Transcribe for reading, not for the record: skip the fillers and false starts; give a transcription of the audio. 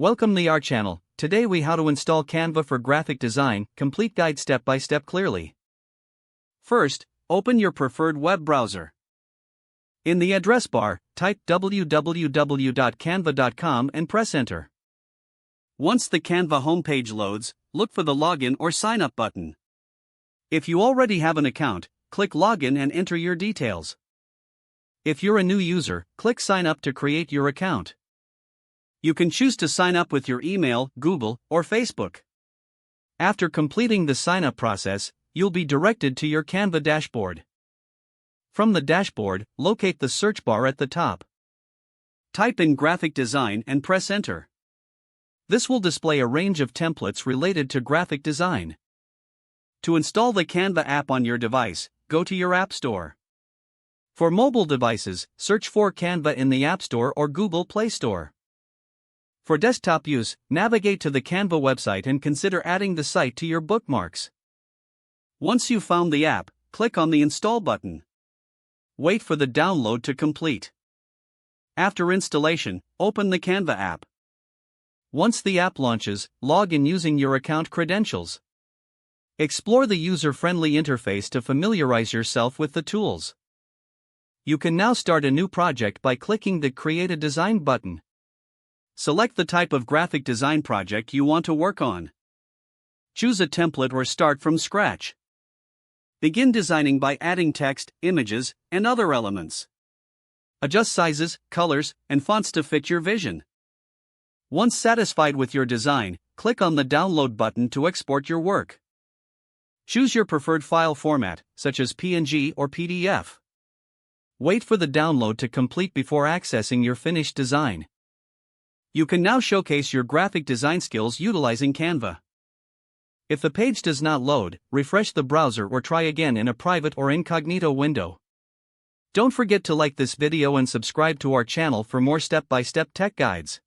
Welcome to our channel. Today we how to install Canva for graphic design, complete guide step by step clearly. First, open your preferred web browser. In the address bar, type www.canva.com and press enter. Once the Canva homepage loads, look for the login or sign up button. If you already have an account, click login and enter your details. If you're a new user, click sign up to create your account. You can choose to sign up with your email, Google, or Facebook. After completing the sign-up process, you'll be directed to your Canva dashboard. From the dashboard, locate the search bar at the top. Type in graphic design and press enter. This will display a range of templates related to graphic design. To install the Canva app on your device, go to your App Store. For mobile devices, search for Canva in the App Store or Google Play Store. For desktop use, navigate to the Canva website and consider adding the site to your bookmarks. Once you've found the app, click on the Install button. Wait for the download to complete. After installation, open the Canva app. Once the app launches, log in using your account credentials. Explore the user-friendly interface to familiarize yourself with the tools. You can now start a new project by clicking the Create a Design button. Select the type of graphic design project you want to work on. Choose a template or start from scratch. Begin designing by adding text, images, and other elements. Adjust sizes, colors, and fonts to fit your vision. Once satisfied with your design, click on the Download button to export your work. Choose your preferred file format, such as PNG or PDF. Wait for the download to complete before accessing your finished design. You can now showcase your graphic design skills utilizing Canva. If the page does not load, refresh the browser or try again in a private or incognito window. Don't forget to like this video and subscribe to our channel for more step-by-step tech guides.